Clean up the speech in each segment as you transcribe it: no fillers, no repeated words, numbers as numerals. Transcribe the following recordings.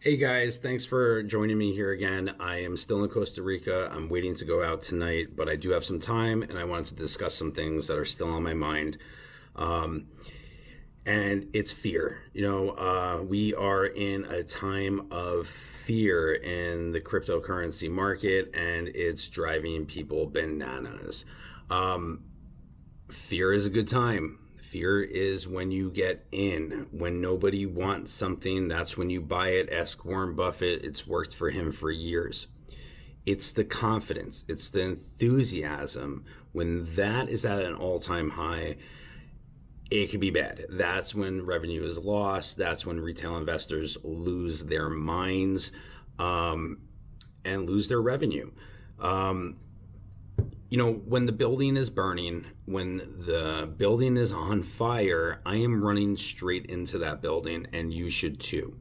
Hey guys, thanks for joining me here again. I am still in Costa Rica. I'm waiting to go out tonight, but I do have some time and I wanted to discuss some things that are still on my mind. Um, and it's fear. We are in a time of fear in the cryptocurrency market and it's driving people bananas. Fear is a good time. Fear is when you get in. When nobody wants something, that's when you buy it. Ask Warren Buffett. It's worked for him for years. It's the confidence. It's the enthusiasm. When that is at an all-time high, it can be bad. That's when revenue is lost. That's when retail investors lose their minds and lose their revenue. When the building is burning, when the building is on fire, I am running straight into that building, and you should too.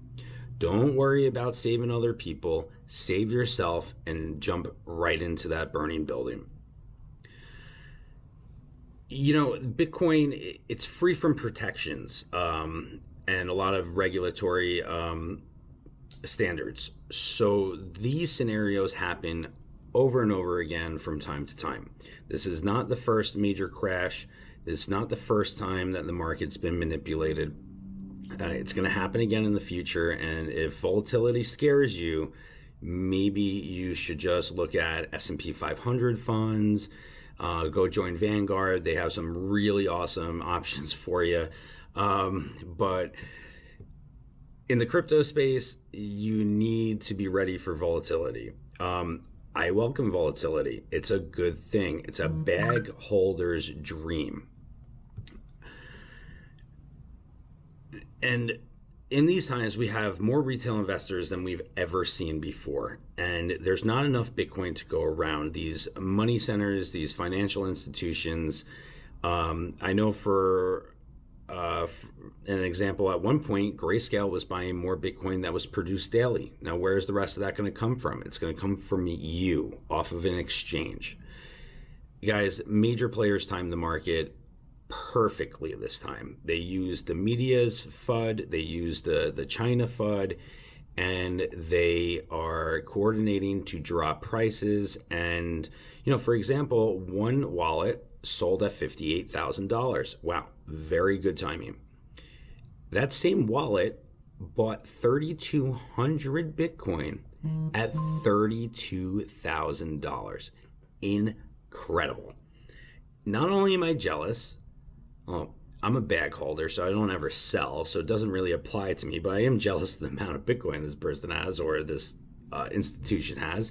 Don't worry about saving other people. Save yourself and jump right into that burning building. Bitcoin, it's free from protections and a lot of regulatory standards. So these scenarios happen over and over again from time to time. This is not the first major crash. This is not the first time that the market's been manipulated. It's going to happen again in the future. And if volatility scares you, maybe you should just look at S&P 500 funds, go join Vanguard. They have some really awesome options for you. But in the crypto space, you need to be ready for volatility. I welcome volatility. It's a good thing. It's a bag holder's dream. And in these times, we have more retail investors than we've ever seen before. And there's not enough Bitcoin to go around. These money centers, these financial institutions, I know for an example, at one point, Grayscale was buying more Bitcoin that was produced daily. Now, where's the rest of that going to come from? It's going to come from you off of an exchange. You guys, major players time the market perfectly this time. They used the media's FUD, they used the China FUD, and they are coordinating to drop prices. And, for example, one wallet sold at $58,000. Wow, very good timing. That same wallet bought 3,200 Bitcoin at $32,000. Incredible. Not only am I jealous, well, I'm a bag holder, so I don't ever sell, so it doesn't really apply to me, but I am jealous of the amount of Bitcoin this person has or this institution has,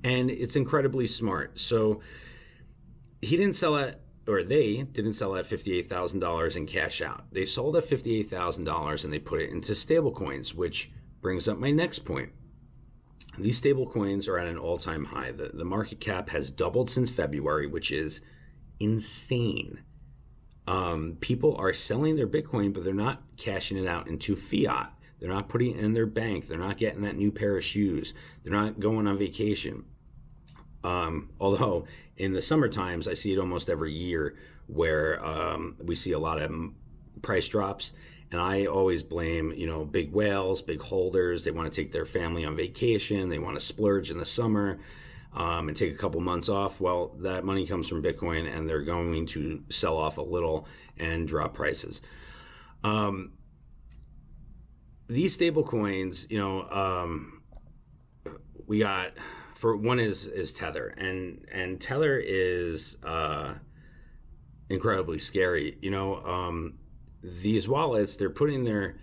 and it's incredibly smart. So he didn't sell at, or they didn't sell at $58,000 and cash out. They sold at $58,000 and they put it into stable coins, which brings up my next point. These stable coins are at an all-time high. The market cap has doubled since February, which is insane. People are selling their Bitcoin, but they're not cashing it out into fiat. They're not putting it in their bank. They're not getting that new pair of shoes. They're not going on vacation. Although in the summer times, I see it almost every year where we see a lot of price drops. And I always blame, big whales, big holders. They want to take their family on vacation. They want to splurge in the summer and take a couple months off. Well, that money comes from Bitcoin and they're going to sell off a little and drop prices. These stable coins, we got... For one is Tether, and Tether is incredibly scary. These wallets, they're putting their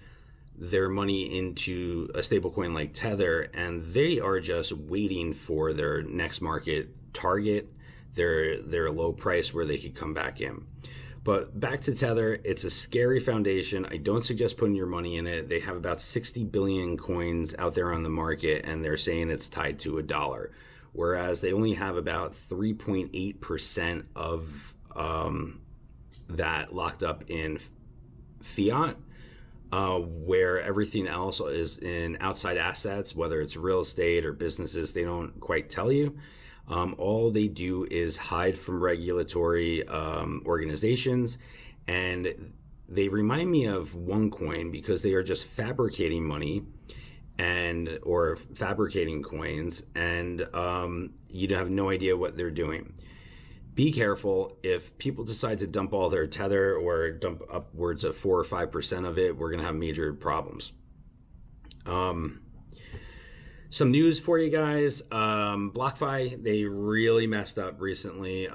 money into a stable coin like Tether, and they are just waiting for their next market target, their low price where they could come back in. But back to Tether, it's a scary foundation. I don't suggest putting your money in it. They have about 60 billion coins out there on the market, and they're saying it's tied to $1, whereas they only have about 3.8% of that locked up in fiat, where everything else is in outside assets, whether it's real estate or businesses. They don't quite tell you. All they do is hide from regulatory organizations, and they remind me of OneCoin because they are just fabricating money and or fabricating coins, and you have no idea what they're doing. Be careful. If people decide to dump all their Tether or dump upwards of 4 or 5% of it, we're going to have major problems. Some news for you guys. Blockfi, they really messed up recently,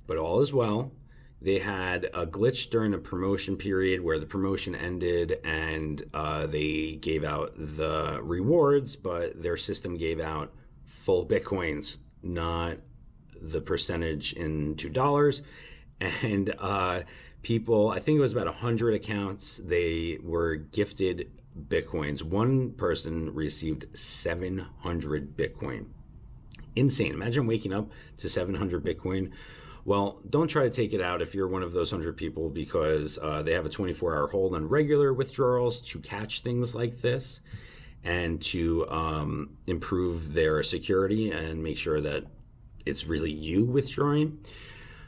but all is well. They had a glitch during a promotion period where the promotion ended, and they gave out the rewards, but their system gave out full Bitcoins, not the percentage in $2. And people, I think it was about 100 accounts, they were gifted Bitcoins. One person received 700 Bitcoin. Insane. Imagine waking up to 700 Bitcoin. Well, don't try to take it out if you're one of those 100 people, because they have a 24-hour hold on regular withdrawals to catch things like this and to improve their security and make sure that it's really you withdrawing.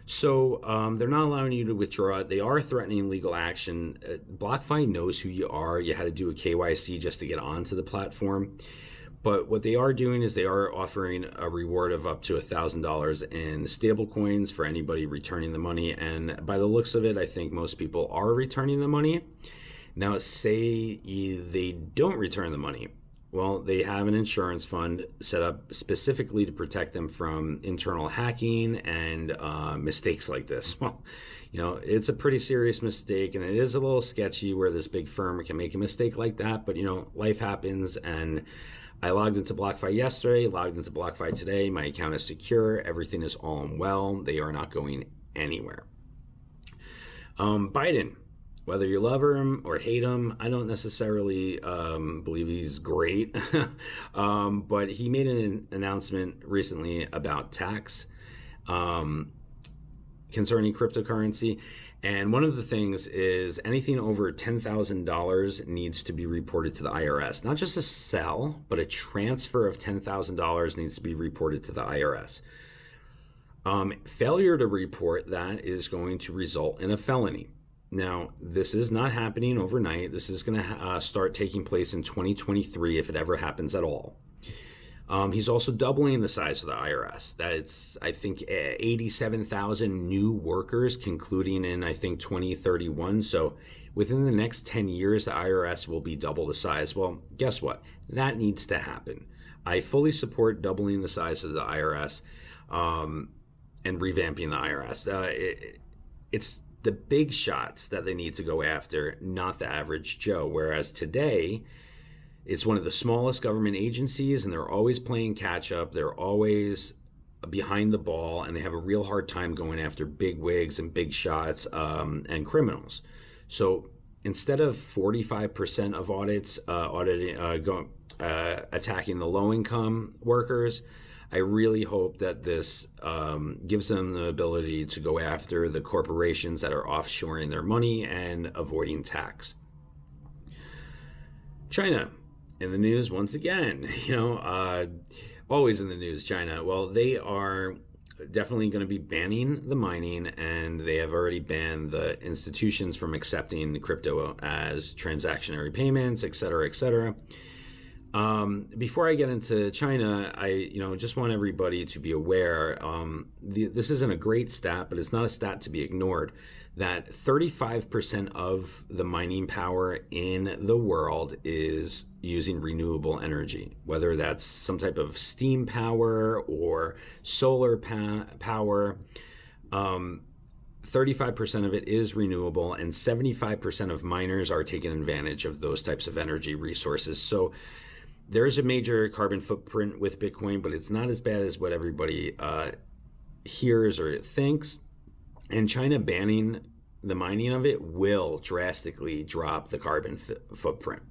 So they're not allowing you to withdraw it. They are threatening legal action. BlockFi knows who you are. You had to do a KYC just to get onto the platform. But what they are doing is they are offering a reward of up to $1,000 in stable coins for anybody returning the money. And by the looks of it, I think most people are returning the money. Now, say they don't return the money. Well, they have an insurance fund set up specifically to protect them from internal hacking and mistakes like this. Well, it's a pretty serious mistake, and it is a little sketchy where this big firm can make a mistake like that. But, life happens, and I logged into BlockFi yesterday, logged into BlockFi today. My account is secure. Everything is all well. They are not going anywhere. Biden. Whether you love him or hate him, I don't necessarily believe he's great, but he made an announcement recently about tax concerning cryptocurrency. And one of the things is anything over $10,000 needs to be reported to the IRS. Not just a sell, but a transfer of $10,000 needs to be reported to the IRS. Failure to report that is going to result in a felony. Now, this is not happening overnight. This is going to start taking place in 2023 if it ever happens at all. He's also doubling the size of the IRS. That's, I think, 87,000 new workers concluding in, I think, 2031. So within the next 10 years, the IRS will be double the size. Well, guess what? That needs to happen. I fully support doubling the size of the IRS and revamping the IRS. It's the big shots that they need to go after, not the average Joe. Whereas today, it's one of the smallest government agencies, and they're always playing catch up. They're always behind the ball, and they have a real hard time going after big wigs and big shots and criminals. So instead of 45% of audits attacking the low-income workers, I really hope that this gives them the ability to go after the corporations that are offshoring their money and avoiding tax. China in the news once again, always in the news, China. Well, they are definitely going to be banning the mining, and they have already banned the institutions from accepting crypto as transactionary payments, et cetera, et cetera. Before I get into China, I just want everybody to be aware, this isn't a great stat, but it's not a stat to be ignored, that 35% of the mining power in the world is using renewable energy, whether that's some type of steam power or solar power. 35% of it is renewable, and 75% of miners are taking advantage of those types of energy resources. So there's a major carbon footprint with Bitcoin, but it's not as bad as what everybody hears or thinks. And China banning the mining of it will drastically drop the carbon footprint.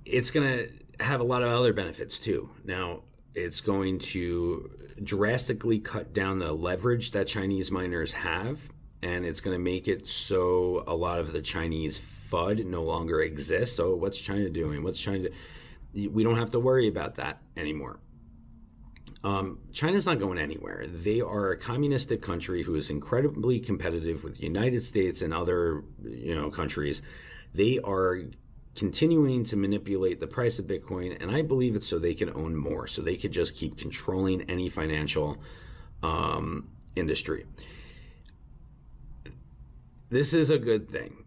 It's going to have a lot of other benefits too. Now, it's going to drastically cut down the leverage that Chinese miners have, and it's going to make it so a lot of the Chinese FUD no longer exists. So what's China doing? We don't have to worry about that anymore. China's not going anywhere. They are a communistic country who is incredibly competitive with the United States and other, countries. They are continuing to manipulate the price of Bitcoin, and I believe it's so they can own more, so they could just keep controlling any financial industry. This is a good thing.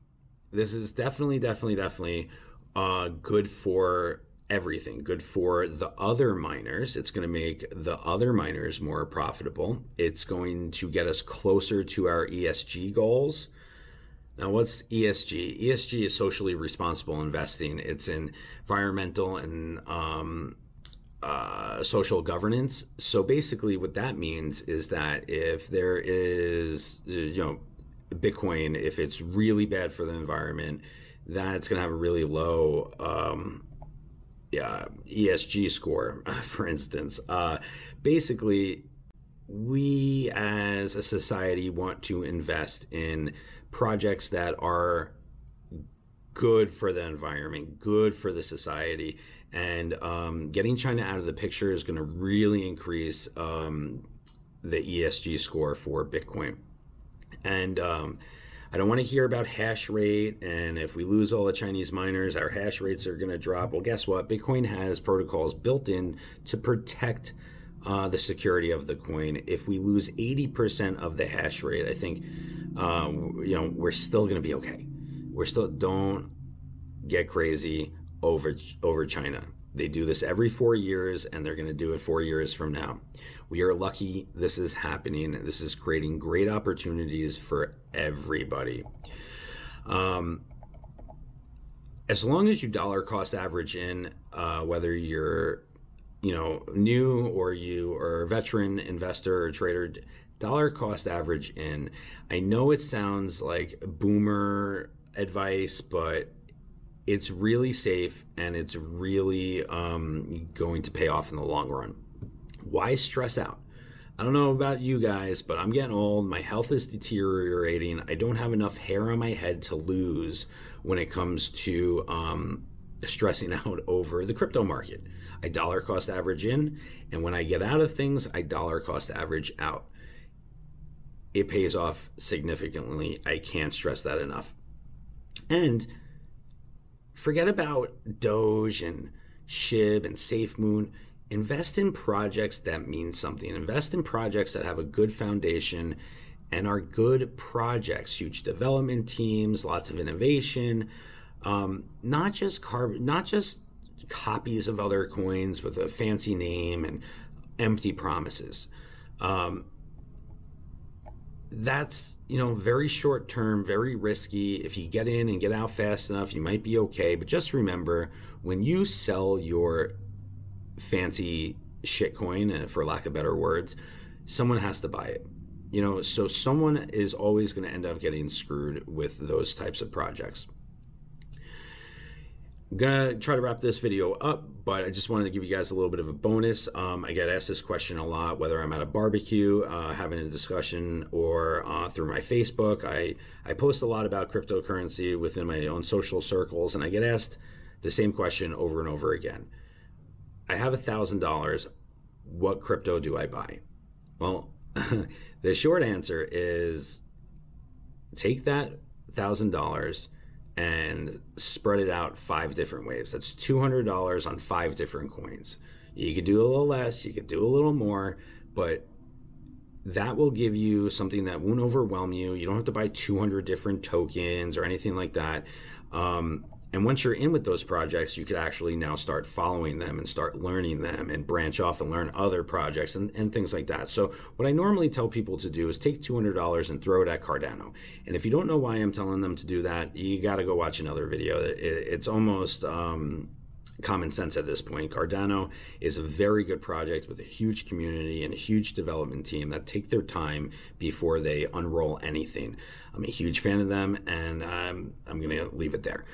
This is definitely good for everything. Good for the other miners. It's going to make the other miners more profitable. It's going to get us closer to our ESG goals. Now, what's ESG? ESG is socially responsible investing. It's environmental and social governance. So basically what that means is that if there is, Bitcoin, if it's really bad for the environment, that's going to have a really low ESG score, for instance. Basically, we as a society want to invest in projects that are good for the environment, good for the society, and getting China out of the picture is going to really increase the ESG score for Bitcoin. And I don't want to hear about hash rate, and if we lose all the Chinese miners, our hash rates are going to drop. Well, guess what? Bitcoin has protocols built in to protect the security of the coin. If we lose 80% of the hash rate, I think we're still going to be okay. Don't get crazy over China. They do this every 4 years, and they're going to do it 4 years from now. We are lucky this is happening. This is creating great opportunities for everybody. As long as you dollar cost average in, whether you're new or you are a veteran investor or trader, dollar cost average in. I know it sounds like boomer advice, but it's really safe and it's really going to pay off in the long run. Why stress out? I don't know about you guys, but I'm getting old. My health is deteriorating. I don't have enough hair on my head to lose when it comes to stressing out over the crypto market. I dollar cost average in, and when I get out of things, I dollar cost average out. It pays off significantly. I can't stress that enough. And forget about Doge and SHIB and SafeMoon. Invest in projects that mean something. Invest in projects that have a good foundation and are good projects, huge development teams, lots of innovation, not just copies of other coins with a fancy name and empty promises. That's very short term, very risky. If you get in and get out fast enough, you might be okay. But just remember, when you sell your fancy shitcoin, for lack of better words, someone has to buy it. So someone is always going to end up getting screwed with those types of projects. I'm gonna try to wrap this video up, but I just wanted to give you guys a little bit of a bonus. I get asked this question a lot, whether I'm at a barbecue, having a discussion, or through my Facebook. I post a lot about cryptocurrency within my own social circles, and I get asked the same question over and over again. I have $1,000. What crypto do I buy? Well, the short answer is take that $1,000 and spread it out 5 different ways. That's $200 on 5 different coins. You could do a little less, you could do a little more, but that will give you something that won't overwhelm you. You don't have to buy 200 different tokens or anything like that. And once you're in with those projects, you could actually now start following them and start learning them and branch off and learn other projects and things like that. So what I normally tell people to do is take $200 and throw it at Cardano. And if you don't know why I'm telling them to do that, you got to go watch another video. It's almost common sense at this point. Cardano is a very good project with a huge community and a huge development team that take their time before they unroll anything. I'm a huge fan of them, and I'm going to leave it there.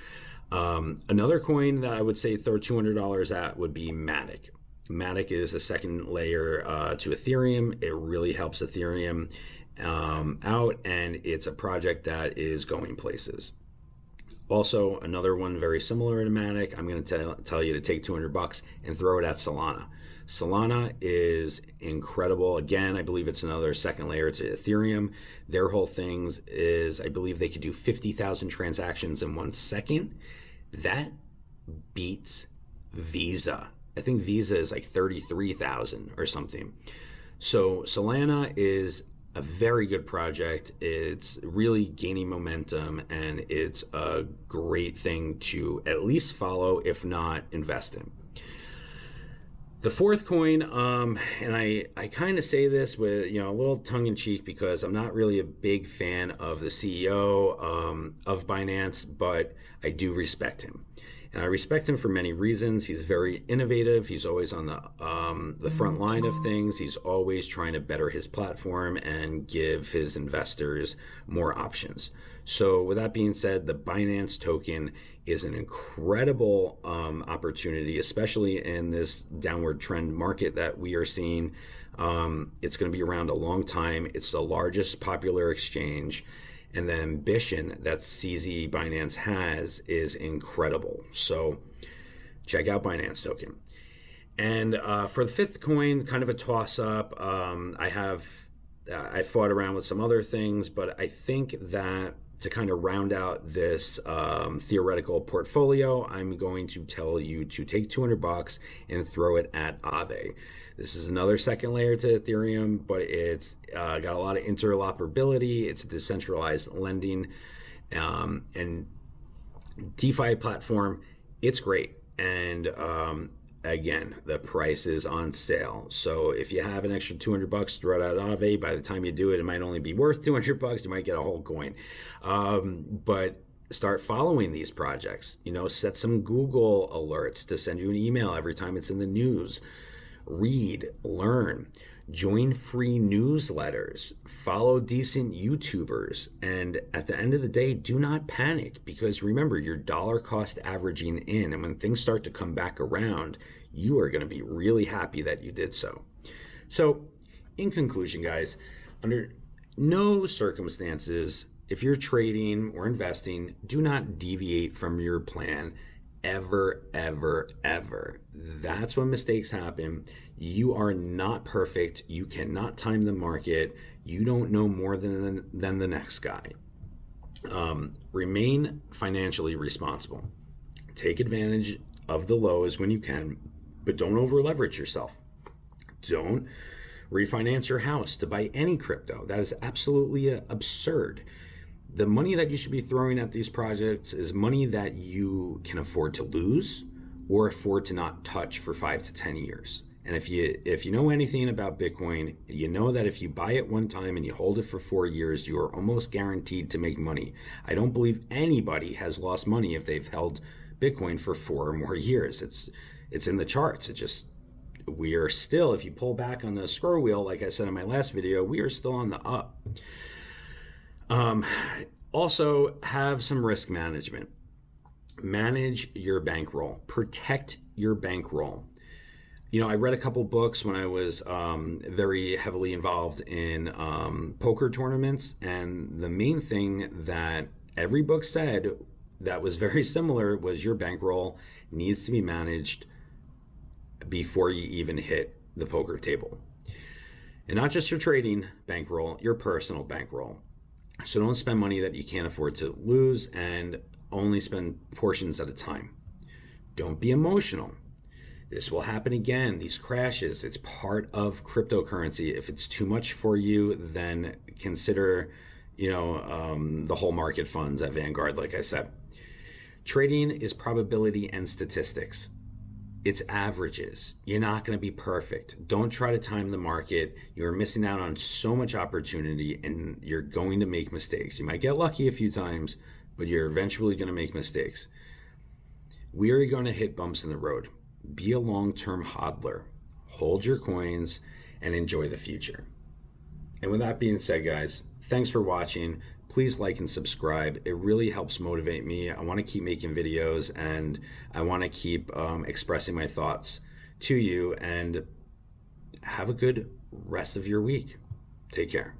Another coin that I would say throw $200 at would be Matic. Matic is a second layer to Ethereum. It really helps Ethereum out, and it's a project that is going places. Also, another one very similar to Matic, I'm going to tell you to take $200 and throw it at Solana. Solana is incredible. Again, I believe it's another second layer to Ethereum. Their whole things is, I believe they could do 50,000 transactions in 1 second. That beats Visa. I think Visa is like 33,000 or something. So Solana is a very good project. It's really gaining momentum, and it's a great thing to at least follow, if not invest in. The fourth coin, and I kind of say this with a little tongue in cheek, because I'm not really a big fan of the CEO of Binance, but I do respect him. And I respect him for many reasons. He's very innovative. He's always on the front line of things. He's always trying to better his platform and give his investors more options. So with that being said, the Binance Token is an incredible opportunity, especially in this downward trend market that we are seeing. It's going to be around a long time. It's the largest popular exchange. And the ambition that CZ Binance has is incredible. So check out Binance Token. And for the fifth coin, kind of a toss-up. I fought around with some other things, but I think that to kind of round out this theoretical portfolio, I'm going to tell you to take $200 and throw it at Aave. This is another second layer to Ethereum, but it's got a lot of interoperability. It's a decentralized lending and DeFi platform. It's great. And again, the price is on sale. So if you have an extra $200, throw it at Aave. By the time you do it, it might only be worth $200. You might get a whole coin. But start following these projects. Set some Google alerts to send you an email every time it's in the news. Read, learn, join free newsletters, follow decent YouTubers, and at the end of the day, do not panic, because remember, you're dollar cost averaging in, and when things start to come back around, you are going to be really happy that you did so. So, in conclusion, guys, under no circumstances, if you're trading or investing, do not deviate from your plan. Ever, ever, ever. That's when mistakes happen. You are not perfect. You cannot time the market. You don't know more than the next guy. Remain financially responsible. Take advantage of the lows when you can, but don't over leverage yourself. Don't refinance your house to buy any crypto. That is absolutely absurd. The money that you should be throwing at these projects is money that you can afford to lose or afford to not touch for 5 to 10 years. And if you know anything about Bitcoin, you know that if you buy it one time and you hold it for 4 years, you are almost guaranteed to make money. I don't believe anybody has lost money if they've held Bitcoin for 4 or more years. It's in the charts. We are still, if you pull back on the scroll wheel, like I said in my last video, we are still on the up. Also, have some risk management. Manage your bankroll. Protect your bankroll. I read a couple books when I was very heavily involved in poker tournaments, and the main thing that every book said that was very similar was your bankroll needs to be managed before you even hit the poker table. And not just your trading bankroll, your personal bankroll. So don't spend money that you can't afford to lose, and only spend portions at a time. Don't be emotional. This will happen again. These crashes, it's part of cryptocurrency. If it's too much for you, then consider, the whole market funds at Vanguard, like I said. Trading is probability and statistics. It's averages. You're not going to be perfect. Don't try to time the market. You're missing out on so much opportunity, and you're going to make mistakes. You might get lucky a few times, but you're eventually going to make mistakes. We are going to hit bumps in the road. Be a long-term hodler. Hold your coins and enjoy the future. And with that being said, guys, thanks for watching. Please like and subscribe. It really helps motivate me. I want to keep making videos, and I want to keep expressing my thoughts to you. And have a good rest of your week. Take care.